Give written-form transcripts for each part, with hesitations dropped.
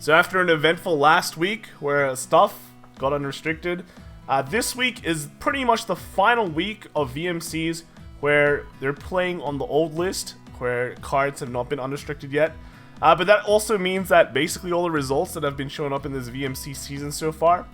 So after an eventful last week where stuff got unrestricted, this week is pretty much the final week of VMCs where they're playing on the old list, where cards have not been unrestricted yet. But that also means that basically all the results that have been showing up in this VMC season so far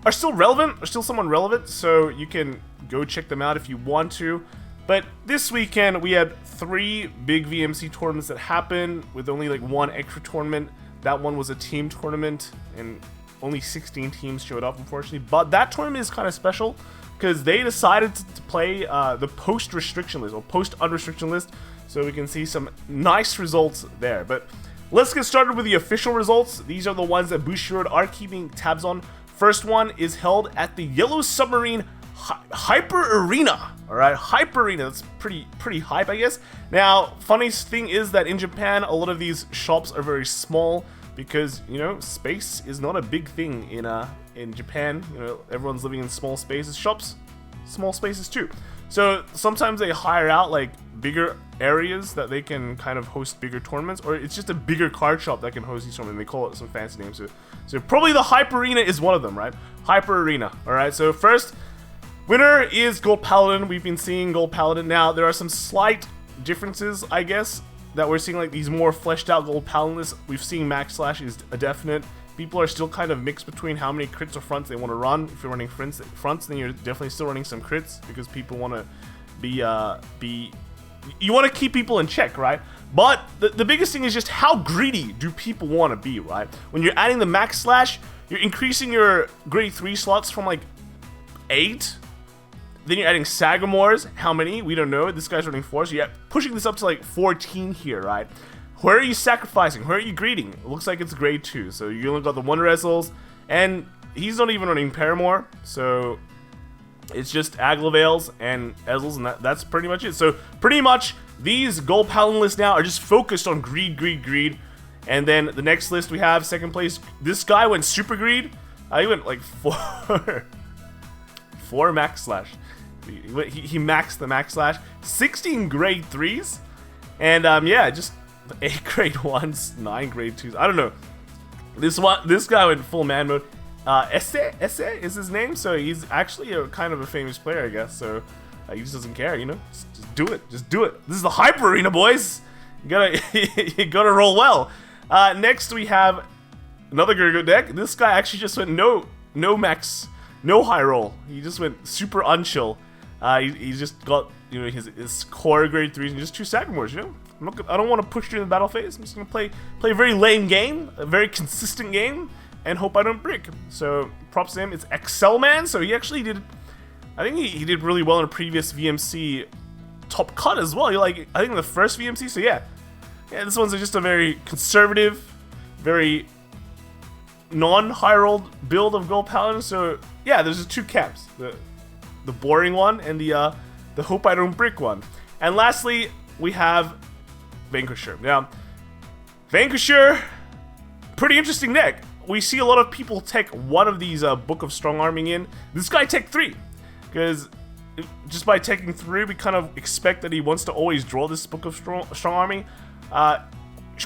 are still relevant, are still somewhat relevant, so you can go check them out if you want to. But this weekend we had 3 big VMC tournaments that happened with only like 1 extra tournament. That one was a team tournament and only 16 teams showed up, unfortunately. But that tournament is kind of special because they decided to play the post-restriction list or post-unrestriction list, so we can see some nice results there. But let's get started with the official results. These are the ones that Bushiroad are keeping tabs on. First one is held at the Yellow Submarine Hyper Arena. All right, Hyper Arena. That's pretty hype, I guess. Now, funniest thing is that in Japan, a lot of these shops are very small because, you know, space is not a big thing in Japan. You know, everyone's living in small spaces. Shops, small spaces too. So sometimes they hire out like bigger areas that they can kind of host bigger tournaments, or it's just a bigger card shop that can host these tournaments. They call it some fancy names. So probably the Hyper Arena is one of them, right? Hyper Arena. All right. So first winner is Gold Paladin. We've been seeing Gold Paladin. Now there are some slight differences, I guess, that we're seeing, like these more fleshed out Gold Paladin lists. We've seen Max Slash is a definite. People are still kind of mixed between how many crits or fronts they want to run. If you're running fronts, then you're definitely still running some crits because people want to you want to keep people in check, right? But the biggest thing is just how greedy do people want to be, right? When you're adding the Max Slash, you're increasing your grade 3 slots from like 8. Then you're adding Sagamores. How many? We don't know. This guy's running 4, so you're pushing this up to like 14 here, right? Where are you sacrificing? Where are you greeting? It looks like it's grade 2, so you only got the 1 Rezzles, and he's not even running Paramore, so it's just Aglavales and Ezzles, and that's pretty much it. So pretty much these Gold Paladin lists now are just focused on greed. And then the next list we have, second place, this guy went super greed. He went like 4 Max Slash. He maxed the Max Slash, 16 grade 3s, and yeah, just 8 grade 1s, 9 grade 2s. I don't know. This guy went full man mode. Esse is his name, so he's actually a kind of a famous player, I guess. So he just doesn't care, you know. Just do it. Just do it. This is the Hyper Arena, boys. You gotta roll well. Next we have another good deck. This guy actually just went no max, no high roll. He just went super unchill. He just got, you know, his core grade 3s and just 2 Sagamores, you know. I don't want to push through the battle phase. I'm just gonna play a very lame game, a very consistent game, and hope I don't brick. So props to him. It's Excel Man. So he actually did, I think he did really well in a previous VMC top cut as well. I think in the first VMC. So yeah, this one's just a very conservative, very non-high rolled build of Gold Paladin. So yeah, there's just 2 camps. The boring one and the hope I don't brick one. And lastly, we have Vanquisher. Now, Vanquisher, pretty interesting deck. We see a lot of people take one of these Book of Strong Arming in. This guy took 3, because just by taking 3, we kind of expect that he wants to always draw this Book of Strong Arming.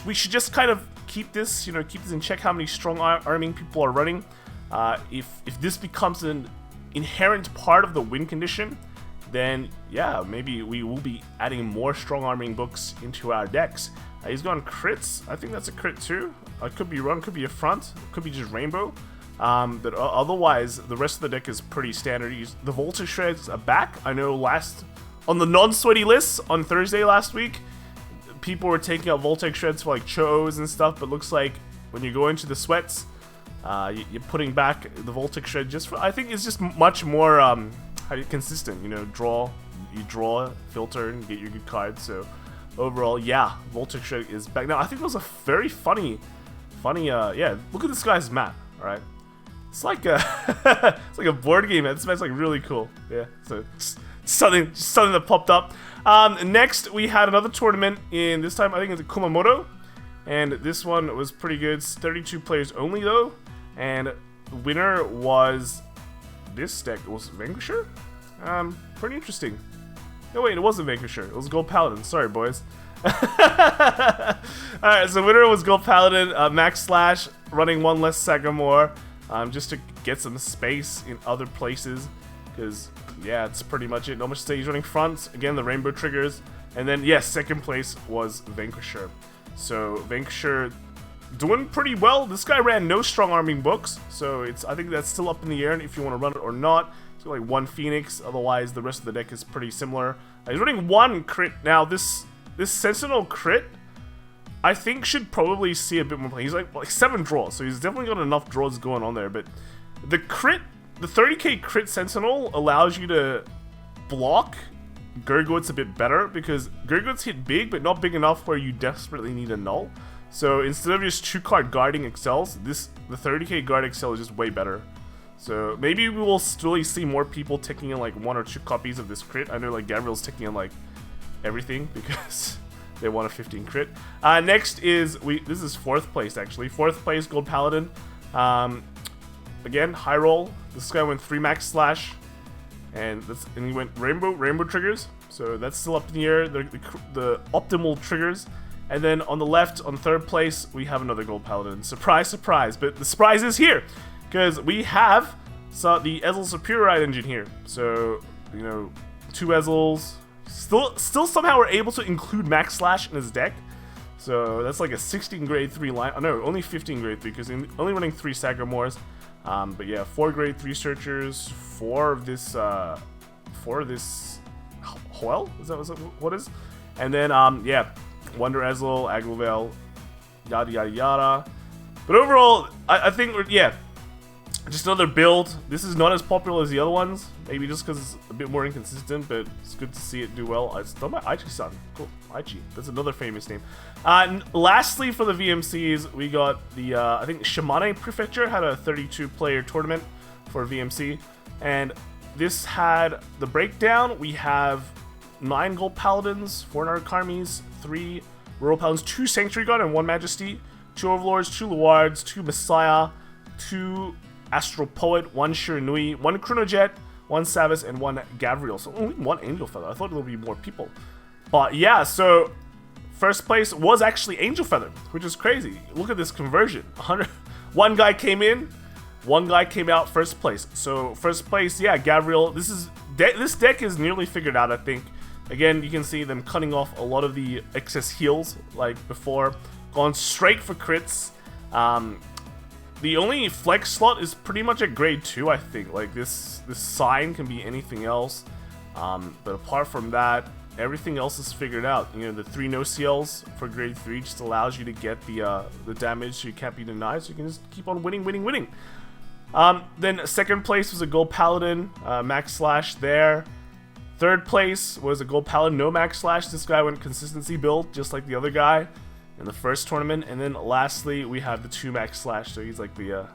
We should just kind of keep this, you know, keep this in check. How many Strong Arming people are running? If this becomes an inherent part of the win condition, then yeah, maybe we will be adding more Strong Arming books into our decks. He's gone crits. I think that's a crit too. Could be run, could be a front, could be just rainbow. But otherwise, the rest of the deck is pretty standard. The Voltage Shreds are back. I know on the non-sweaty lists on Thursday last week, people were taking out Voltage Shreds for like Cho's and stuff, but looks like when you go into the sweats, you're putting back the Voltage Shred just for, I think it's just much more consistent. You know, you draw, filter, and get your good cards. So overall, yeah, Voltage Shred is back. Now, I think it was a very funny, yeah, look at this guy's map, alright? It's like a, it's like a board game, man. This map's like really cool, yeah, so just something that popped up. Next, we had another tournament this time, I think it's Kumamoto, and this one was pretty good. It's 32 players only, though, and the winner was this deck. It was Vanquisher? Pretty interesting. No, wait, it wasn't Vanquisher. It was Gold Paladin. Sorry, boys. Alright, so winner was Gold Paladin. Max Slash, running one less Sagamore, just to get some space in other places. Because, yeah, it's pretty much it. Not much to say. He's running fronts. Again, the rainbow triggers. And then, yes, second place was Vanquisher. So, Vanquisher doing pretty well. This guy ran no strong arming books. So, I think that's still up in the air if you want to run it or not. He's got like one Phoenix. Otherwise, the rest of the deck is pretty similar. He's running one crit. Now, this Sentinel crit, I think, should probably see a bit more play. He's like 7 draws. So, he's definitely got enough draws going on there. But the crit... The 30k crit Sentinel allows you to block Gurguits a bit better, because Gurguits hit big, but not big enough where you desperately need a null. So instead of just 2-card guarding excels, the 30k guard excel is just way better. So maybe we will slowly see more people taking in like 1 or 2 copies of this crit. I know like Gabriel's taking in like everything because they want a 15 crit. Next is, this is 4th place actually. 4th place, Gold Paladin. Again, high roll. This guy went 3 max slash, and he went rainbow triggers. So that's still up in the air. The optimal triggers. And then on the left, on 3rd place, we have another Gold Paladin. Surprise, surprise! But the surprise is here, because we have the Ezel Superiorite engine here. So 2 Ezels. Still somehow we're able to include max slash in his deck. So that's like a 16 grade 3 line. Oh, no, only 15 grade 3, because only running 3 Sagamores. But yeah, 4 grade 3 searchers, 4 of this Hoel? Is that what is? And then yeah, Wonder Ezel, Aglovel, yada yada yada. But overall, I think yeah, just another build. This is not as popular as the other ones, maybe just because it's a bit more inconsistent, but it's good to see it do well. It's done by Aichi-san. Cool, Aichi. That's another famous name. And lastly, for the VMCs, we got the, I think Shimane Prefecture had a 32-player tournament for VMC. And this had the breakdown. We have 9 Gold Paladins, 4 Narakamis, 3 Rural Paladins, 2 Sanctuary Guard, and 1 Majesty, 2 Overlords, 2 Luards, 2 Messiah, 2 Astral Poet, 1 Shiranui, 1 Chronojet, 1 Savas, and 1 Gavriel. So only 1 Angel Feather. I thought there would be more people. But yeah, so 1st place was actually Angel Feather, which is crazy. Look at this conversion. 1 guy came in, 1 guy came out 1st place. So 1st place, yeah, Gavriel. This deck is nearly figured out, I think. Again, you can see them cutting off a lot of the excess heals like before. Going straight for crits. The only flex slot is pretty much at grade 2, I think. Like this sign can be anything else. But apart from that, everything else is figured out. The 3 no-CLs for grade 3 just allows you to get the damage, so you can't be denied. So you can just keep on winning. Then 2nd place was a Gold Paladin, max slash there. 3rd place was a Gold Paladin, no max slash. This guy went consistency build, just like the other guy in the 1st tournament. And then lastly, we have the 2 max slash. So he's like the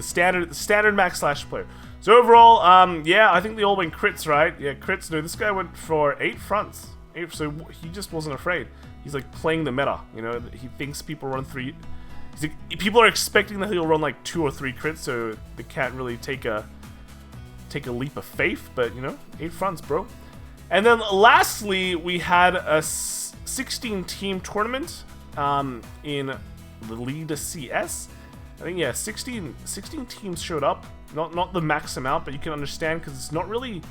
standard max slash player. So overall, yeah, I think they all went crits, right? Yeah, crits. No, this guy went for 8 fronts. So he just wasn't afraid. He's like playing the meta. He thinks people run 3. People are expecting that he'll run like 2 or 3 crits, so they can't really take a leap of faith. But 8 fronts, bro. And then lastly, we had a 16-team tournament in the League CS. I think, yeah, 16 teams showed up. Not the max amount, but you can understand because it's not really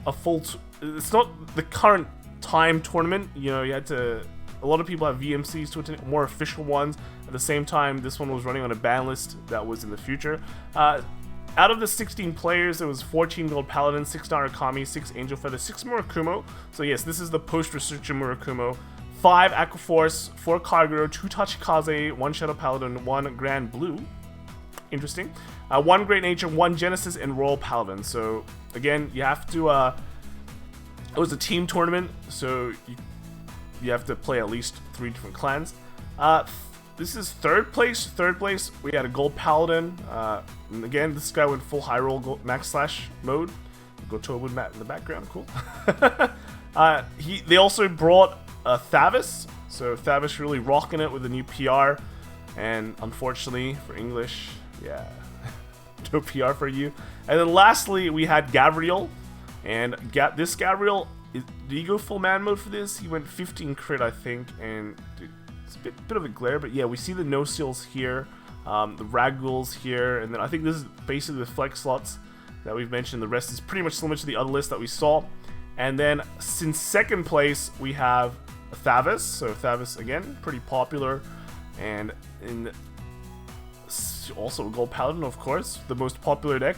a full... it's not the current time tournament. You had to... A lot of people have VMCs to attend, more official ones. At the same time, this one was running on a ban list that was in the future. Out of the 16 players, there was 14 Gold Paladins, 6 Narakami, 6 Angel Feather, 6 Murakumo. So yes, this is the post-restriction Murakumo. 5 Aquaforce, 4 Kagero, 2 Tachikaze, 1 Shadow Paladin, 1 Grand Blue. Interesting. 1 Great Nature, 1 Genesis, and Royal Paladin. So again, you have to... it was a team tournament, so you have to play at least 3 different clans. This is 3rd place. 3rd place, we had a Gold Paladin. And again, this guy went full high roll max slash mode. Go Tobu Matt in the background, cool. They also brought Thavis. So Thavis really rocking it with a new PR. And unfortunately for English, yeah, no PR for you. And then lastly, we had Gavriel. And this Gavriel, did he go full man mode for this? He went 15 crit, I think. And it's a bit of a glare, but yeah, we see the no-seals here. the Ragdolls here, and then I think this is basically the flex slots that we've mentioned. The rest is pretty much similar to the other list that we saw. And then since second place, we have Thavis. So Thavis, again, pretty popular. And in also a Gold Paladin, of course, the most popular deck.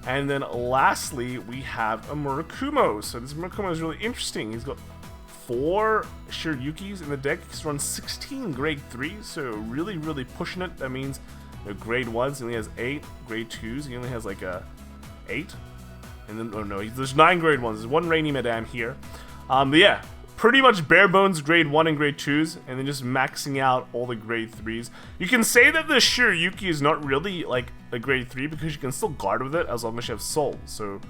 And then lastly, we have a Murakumo. So this Murakumo is really interesting. He's got 4 Shiryukis in the deck. He's run 16 grade 3s, so really, really pushing it. That means grade 1s, he only has 8. Grade 2s, he only has like a 8. And then, oh no, there's 9 grade 1s. There's 1 Rainy Madame here. But yeah, pretty much bare bones grade 1 and grade 2s, and then just maxing out all the grade 3s. You can say that the Shiryuki is not really like a grade 3 because you can still guard with it as long as you have Soul. So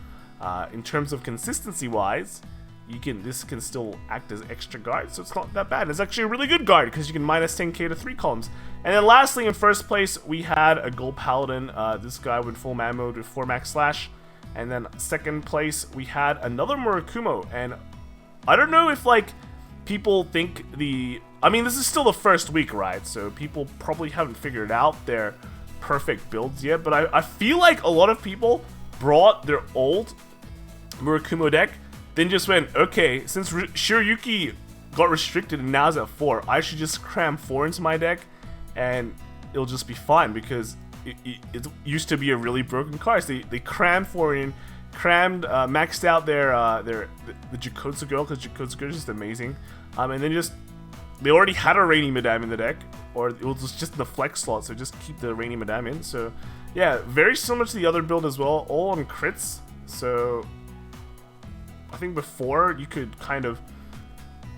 in terms of consistency wise, this can still act as extra guard, so it's not that bad. It's actually a really good guard because you can minus 10k to 3 columns. And then lastly, in first place, we had a Gold Paladin. This guy with full man mode with 4 max slash. And then second place, we had another Murakumo. And I don't know if like people think I mean, this is still the first week, right? So people probably haven't figured out their perfect builds yet. But I feel like a lot of people brought their old Murakumo deck, then just went, okay, since Shiryuki got restricted and now is at 4, I should just cram 4 into my deck and it'll just be fine because it used to be a really broken card. So they crammed 4 in, maxed out the Jikotsu girl because Jikotsu girl is just amazing. And then they already had a Rainy Madame in the deck, or it was just in the flex slot, so just keep the Rainy Madame in. So yeah, very similar to the other build as well, all on crits. So I think before you could kind of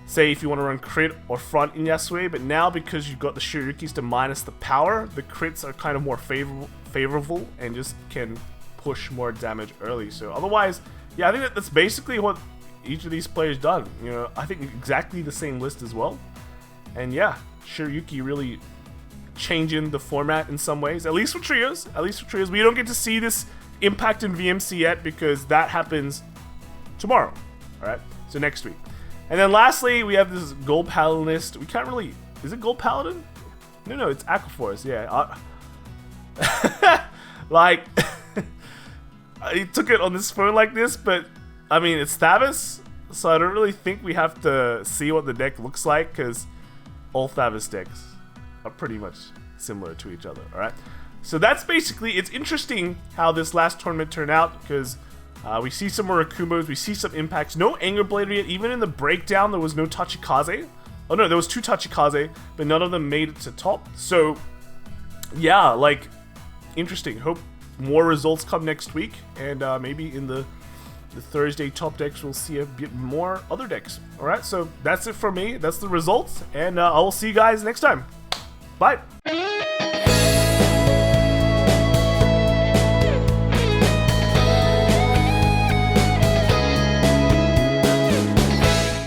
say if you want to run crit or front in Yasue, but now because you've got the Shiryukis to minus the power, the crits are kind of more favorable and just can push more damage early. So otherwise, yeah, I think that's basically what each of these players done. You know, I think exactly the same list as well. And yeah, Shiryuki really changing the format in some ways, at least for trios. We don't get to see this impact in VMC yet because that happens tomorrow. All right, so next week. And then lastly, we have this Gold Paladin list. We can't really... Is it Gold Paladin? No, it's Aquaforce. Yeah. Like, I took it on this phone like this, but I mean, it's Thavis, so I don't really think we have to see what the deck looks like because all Thavis decks are pretty much similar to each other. All right. So that's basically... It's interesting how this last tournament turned out because we see some Murakumos, we see some impacts. No Anger Blader yet. Even in the breakdown, there was no Tachikaze. Oh no, there was 2 Tachikaze, but none of them made it to top. So, yeah, like, interesting. Hope more results come next week, and maybe in the Thursday top decks, we'll see a bit more other decks. All right, so that's it for me. That's the results, and I will see you guys next time. Bye.